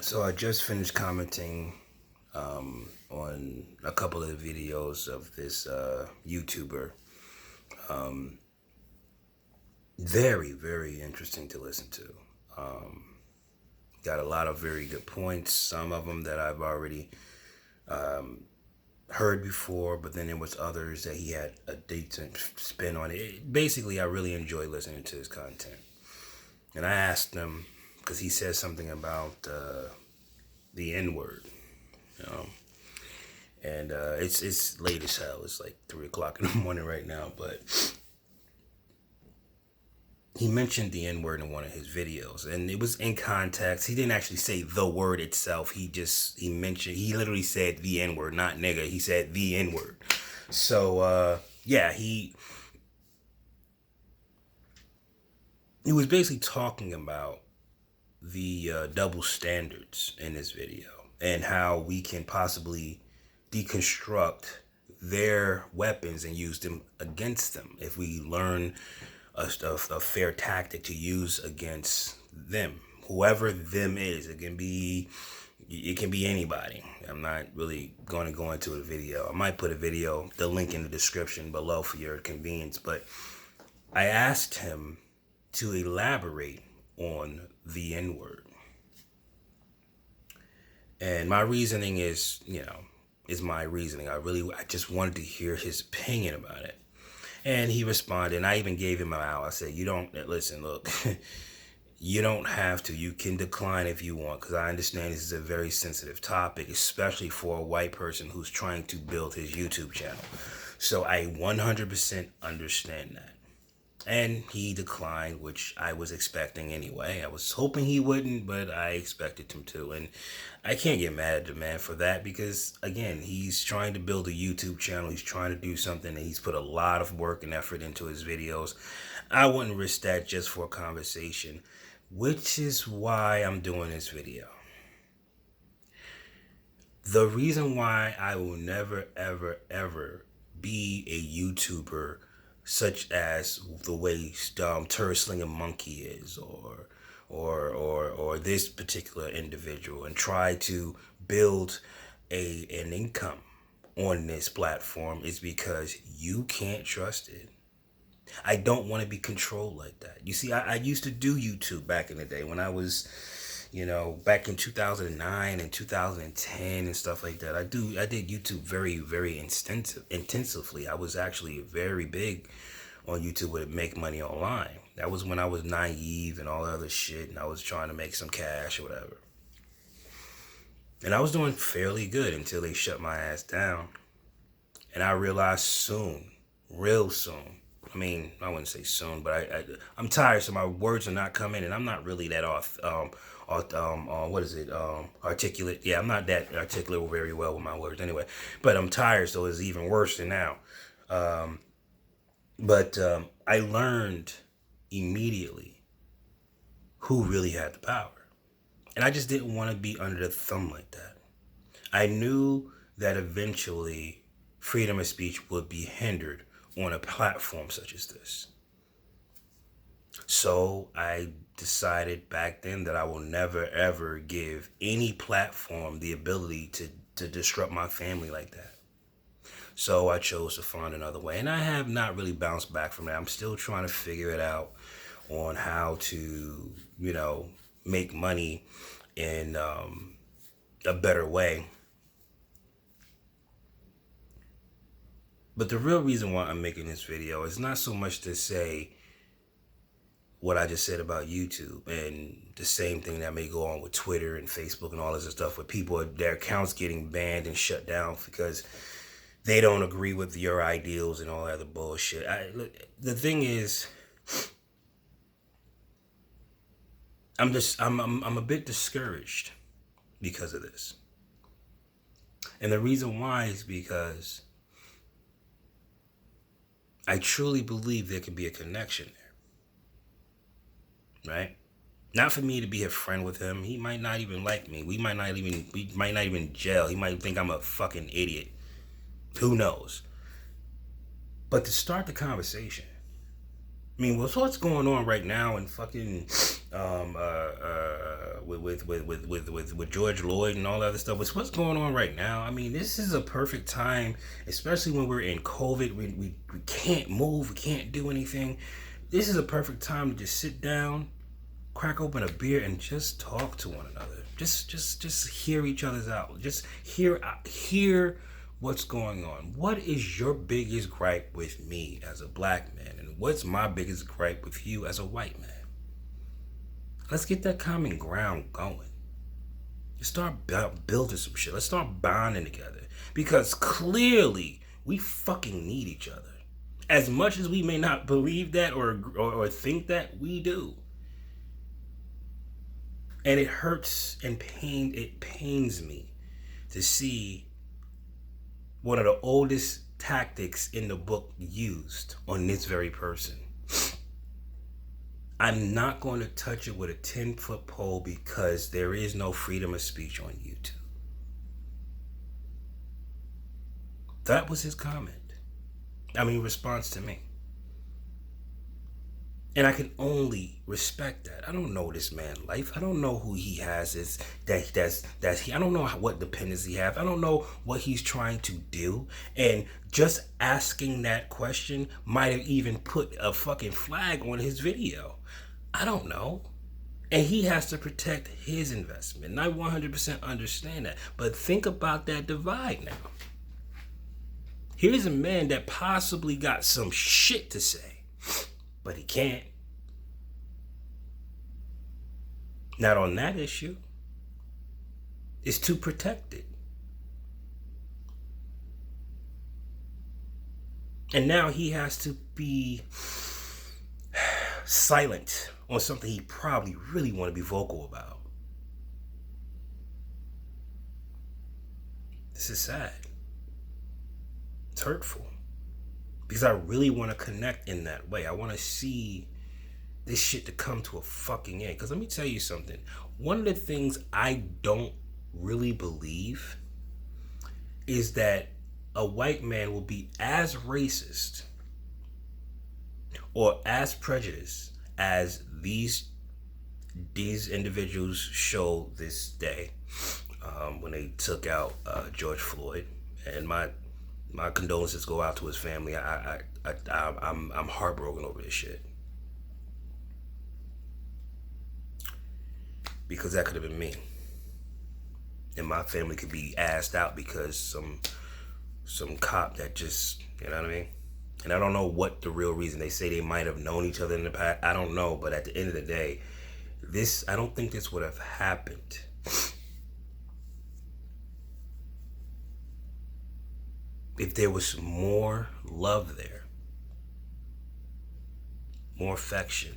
So I just finished commenting on a couple of videos of this YouTuber. Very, very interesting to listen to. Got a lot of very good points. Some of them that I've already heard before, but then there was others that he had a decent spin on it. Basically, I really enjoy listening to his content. And I asked him because he said something about the N word. You know, and it's late as hell. It's like 3 o'clock in the morning right now. But he mentioned the N word in one of his videos, and it was in context. He didn't actually say the word itself. He literally said the N word, not nigga. He said the N word. So yeah, he was basically talking about the double standards in this video and how we can possibly deconstruct their weapons and use them against them if we learn a fair tactic to use against them, whoever them is. It can be anybody. I'm not really going to go into a video. I might put the link in the description below for your convenience, but I asked him to elaborate on the N word. And my reasoning is my reasoning. I just wanted to hear his opinion about it. And he responded, and I even gave him an out. I said, listen, look, you don't have to. You can decline if you want, because I understand this is a very sensitive topic, especially for a white person who's trying to build his YouTube channel. So I 100% understand that. And he declined, which I was expecting anyway. I was hoping he wouldn't, but I expected him to. And I can't get mad at the man for that because, again, he's trying to build a YouTube channel. He's trying to do something, and he's put a lot of work and effort into his videos. I wouldn't risk that just for a conversation, which is why I'm doing this video. The reason why I will never, ever, ever be a YouTuber such as the way Turd Slinging Monkey is, or this particular individual, and try to build an income on this platform is because you can't trust it. I don't want to be controlled like that. You see, I used to do YouTube back in the day when I was, back in 2009 and 2010 and stuff like that. I did YouTube very, very intensively. I was actually very big on YouTube with Make Money Online. That was when I was naive and all the other shit, and I was trying to make some cash or whatever. And I was doing fairly good until they shut my ass down. And I realized soon, real soon. I mean, I wouldn't say soon, but I'm tired, so my words are not coming, and I'm not really that articulate. Yeah, I'm not that articulate very well with my words anyway. But I'm tired, so it's even worse than now. But I learned immediately who really had the power. And I just didn't want to be under the thumb like that. I knew that eventually freedom of speech would be hindered on a platform such as this. So I decided back then that I will never, ever give any platform the ability to disrupt my family like that. So I chose to find another way. And I have not really bounced back from that. I'm still trying to figure it out on how to, make money in a better way. But the real reason why I'm making this video is not so much to say what I just said about YouTube and the same thing that may go on with Twitter and Facebook and all this stuff, with people, their accounts getting banned and shut down because they don't agree with your ideals and all that other bullshit. The thing is, I'm a bit discouraged because of this. And the reason why is because I truly believe there could be a connection there. Right? Not for me to be a friend with him. He might not even like me. We might not even gel. He might think I'm a fucking idiot. Who knows? But to start the conversation, I mean, what's going on right now in fucking with George Floyd and all that other stuff? What's going on right now? I mean, this is a perfect time, especially when we're in COVID. We can't move, we can't do anything. This is a perfect time to just sit down, crack open a beer, and just talk to one another. Just hear each other's out. Just hear what's going on. What is your biggest gripe with me as a black man? And what's my biggest gripe with you as a white man? Let's get that common ground going. Let's start building some shit. Let's start bonding together. Because clearly, we fucking need each other. As much as we may not believe that or think that, we do. And it hurts and pains me to see one of the oldest tactics in the book used on this very person. I'm not going to touch it with a 10-foot pole because there is no freedom of speech on YouTube. That was his comment. Response to me. And I can only respect that. I don't know this man's life. I don't know who he has I don't know what dependents he has. I don't know what he's trying to do. And just asking that question might have even put a fucking flag on his video. I don't know. And he has to protect his investment. And I 100% understand that. But think about that divide now. Here's a man that possibly got some shit to say, but he can't. Not on that issue. It's too protected. And now he has to be silent on something he probably really want to be vocal about. This is sad. It's hurtful. Because I really want to connect in that way. I want to see this shit to come to a fucking end. Because let me tell you something. One of the things I don't really believe is that a white man will be as racist or as prejudiced as these individuals show this day when they took out George Floyd. And my condolences go out to his family. I'm heartbroken over this shit. Because that could have been me. And my family could be assed out because some cop that just, you know what I mean? And I don't know what the real reason. They say they might have known each other in the past. I don't know. But at the end of the day, I don't think this would have happened if there was more love there, more affection,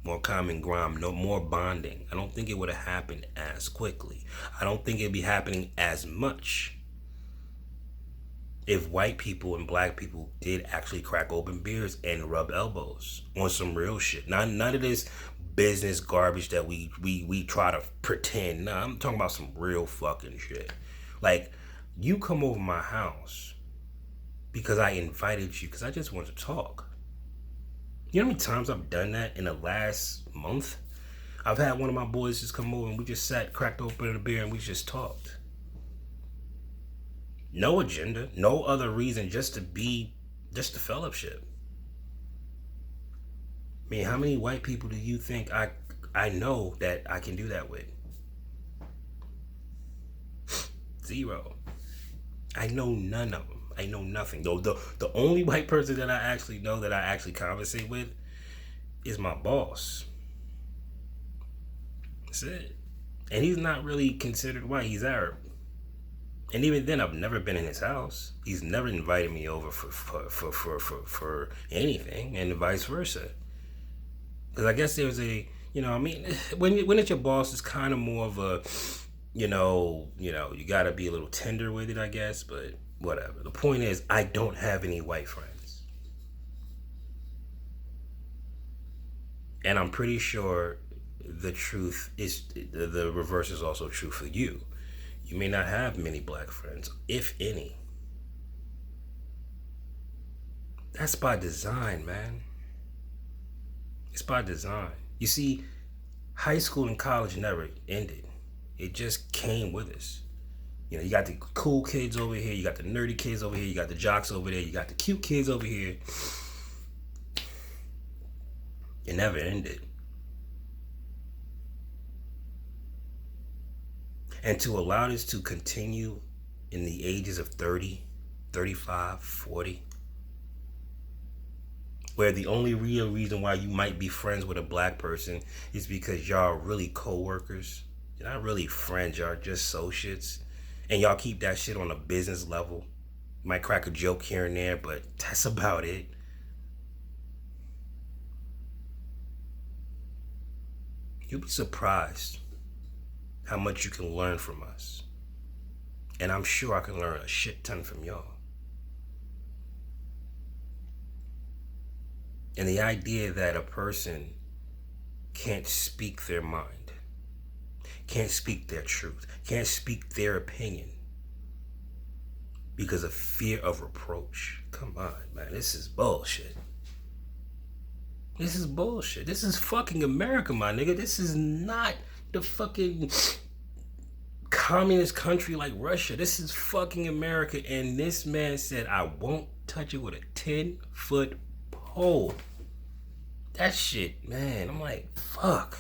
more common ground, no more bonding. I don't think it would have happened as quickly. I don't think it'd be happening as much if white people and black people did actually crack open beers and rub elbows on some real shit. None of this business garbage that we try to pretend. Nah, I'm talking about some real fucking shit. Like, you come over my house because I invited you, because I just want to talk. You know how many times I've done that in the last month? I've had one of my boys just come over and we just sat, cracked open a beer, and we just talked. No agenda, no other reason, just to fellowship. I mean, how many white people do you think I know that I can do that with? Zero. I know none of them. I know nothing. Though the only white person that I actually know that I actually conversate with is my boss. That's it. And he's not really considered white. He's Arab. And even then, I've never been in his house. He's never invited me over for anything, and vice versa. Because I guess there's when it's your boss, it's kind of more of a, you gotta be a little tender with it, I guess. But whatever. The point is, I don't have any white friends. And I'm pretty sure the truth is, the reverse is also true for you. You may not have many black friends, if any. That's by design, man. It's by design. You see, high school and college never ended. It just came with us. You know, you got the cool kids over here, you got the nerdy kids over here, you got the jocks over there, you got the cute kids over here. It never ended. And to allow this to continue in the ages of 30, 35, 40, where the only real reason why you might be friends with a black person is because y'all are really co-workers. You're not really friends, y'all are just associates. And y'all keep that shit on a business level. You might crack a joke here and there, but that's about it. You'll be surprised how much you can learn from us. And I'm sure I can learn a shit ton from y'all. And the idea that a person can't speak their mind, can't speak their truth, can't speak their opinion because of fear of reproach. Come on, man, this is bullshit. This is bullshit. This is fucking America, my nigga. This is not the fucking communist country like Russia. This is fucking America. And this man said, I won't touch it with a 10-foot pole. That shit, man, I'm like, fuck.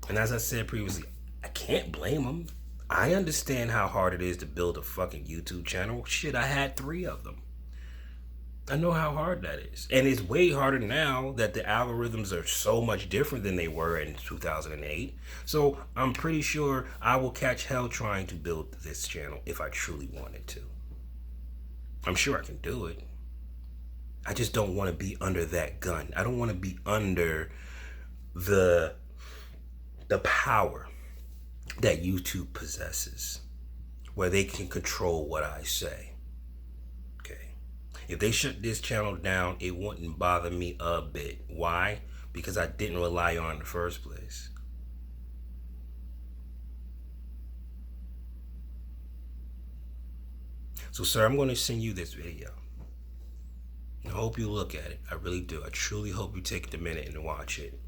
And as I said previously, I can't blame him. I understand how hard it is to build a fucking YouTube channel. Shit, I had 3 of them. I know how hard that is. And it's way harder now that the algorithms are so much different than they were in 2008. So I'm pretty sure I will catch hell trying to build this channel if I truly wanted to. I'm sure I can do it. I just don't want to be under that gun. I don't want to be under the power that YouTube possesses, where they can control what I say. Okay. If they shut this channel down, it wouldn't bother me a bit. Why? Because I didn't rely on it in the first place. So, sir, I'm going to send you this video. I hope you look at it. I really do. I truly hope you take a minute and watch it.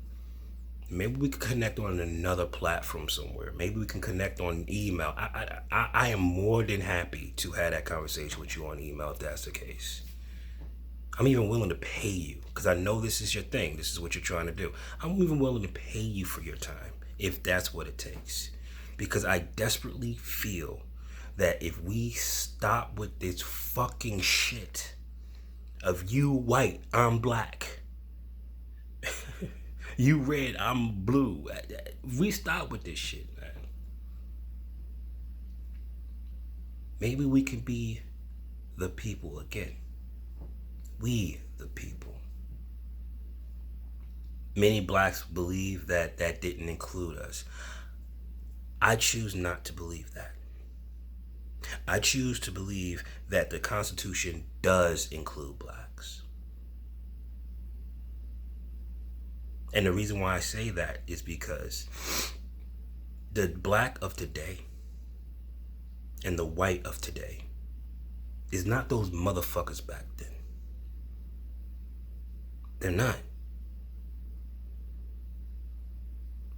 Maybe we can connect on another platform somewhere. Maybe we can connect on email. I am more than happy to have that conversation with you on email if that's the case. I'm even willing to pay you because I know this is your thing. This is what you're trying to do. I'm even willing to pay you for your time if that's what it takes. Because I desperately feel that if we stop with this fucking shit of you white, I'm black. You red, I'm blue. We stop with this shit, man. Maybe we can be the people again. We, the people. Many blacks believe that that didn't include us. I choose not to believe that. I choose to believe that the Constitution does include blacks. And the reason why I say that is because the black of today and the white of today is not those motherfuckers back then. They're not.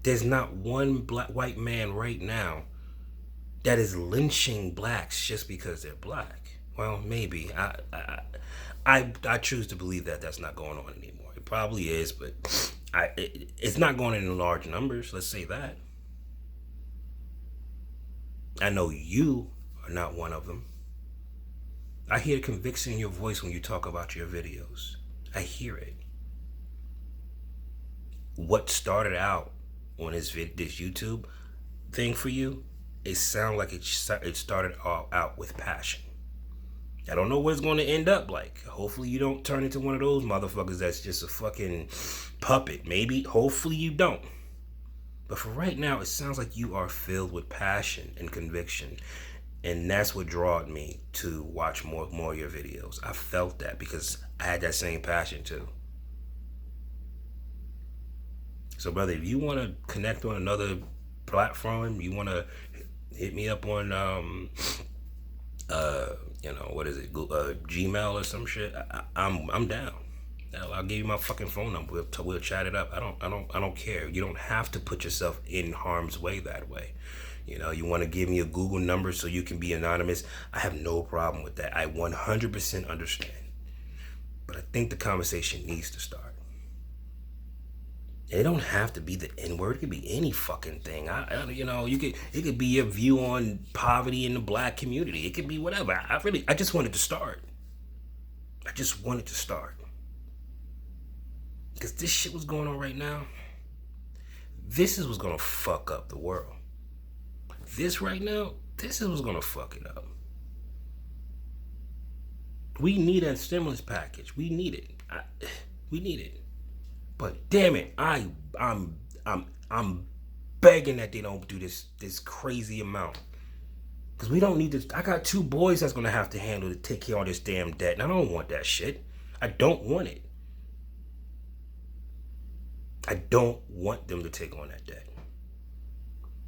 There's not one white man right now that is lynching blacks just because they're black. Well, maybe. I choose to believe that that's not going on anymore. It probably is, but it's not going in large numbers. Let's say that. I know you are not one of them. I hear conviction in your voice when you talk about your videos. I hear it. What started out on this YouTube thing for you, it sounds like it started out with passion. I don't know what it's going to end up like. Hopefully you don't turn into one of those motherfuckers that's just a fucking puppet. Maybe, hopefully you don't. But for right now, it sounds like you are filled with passion and conviction. And that's what drawed me to watch more of your videos. I felt that because I had that same passion too. So brother, if you want to connect on another platform, you want to hit me up on what is it, Gmail or some shit, I'm down. Hell, I'll give you my fucking phone number. We'll chat it up. I don't care. You don't have to put yourself in harm's way that way. You know, you want to give me a Google number so you can be anonymous. I have no problem with that. I 100% understand. But I think the conversation needs to start. It don't have to be the N-word. It could be any fucking thing. It could be your view on poverty in the black community. It could be whatever. I just wanted to start. I just wanted to start. Because this shit was going on right now. This is what's gonna fuck up the world. This right now, this is what's gonna fuck it up. We need a stimulus package. We need it. We need it. But damn it, I'm begging that they don't do this crazy amount. Cause we don't need this. I got 2 boys that's gonna have to take care of this damn debt, and I don't want that shit. I don't want it. I don't want them to take on that debt.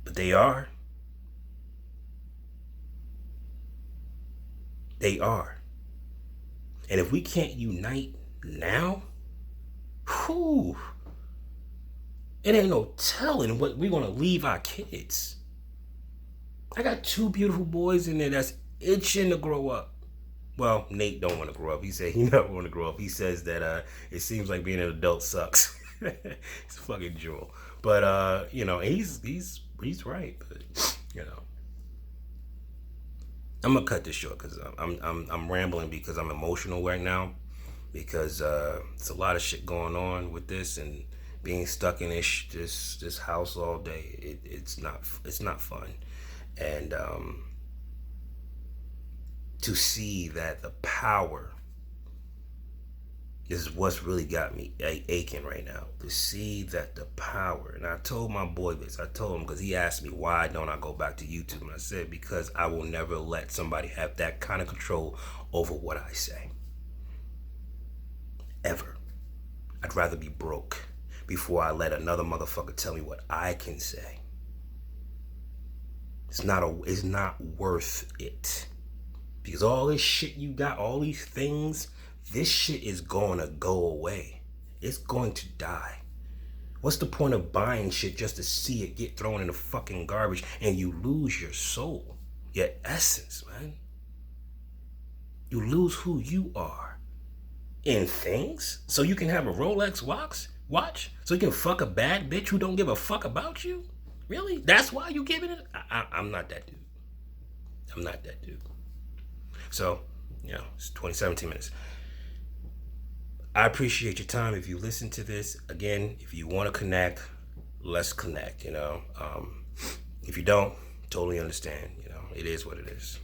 But they are. They are. And if we can't unite now, whew, it ain't no telling what we're gonna leave our kids. I got 2 beautiful boys in there that's itching to grow up. Well, Nate don't want to grow up. He said he never want to grow up. He says that it seems like being an adult sucks. It's a fucking jewel. But he's right. But I'm gonna cut this short because I'm rambling because I'm emotional right now because it's a lot of shit going on with this and being stuck in this house all day. It's not fun, and to see that the power is what's really got me aching right now. To see that the power, and I told my boy this. I told him because he asked me why don't I go back to YouTube, and I said because I will never let somebody have that kind of control over what I say. Ever. I'd rather be broke before I let another motherfucker tell me what I can say. It's not worth it. Because all this shit you got, all these things, this shit is going to go away. It's going to die. What's the point of buying shit just to see it get thrown in the fucking garbage and you lose your soul, your essence, man? You lose who you are in things so you can have a Rolex watch so you can fuck a bad bitch who don't give a fuck about you? Really? That's why you giving it? I'm not that dude. I'm not that dude. So, it's 17 minutes. I appreciate your time. If you listen to this, again, if you want to connect, let's connect, If you don't, totally understand, It is what it is.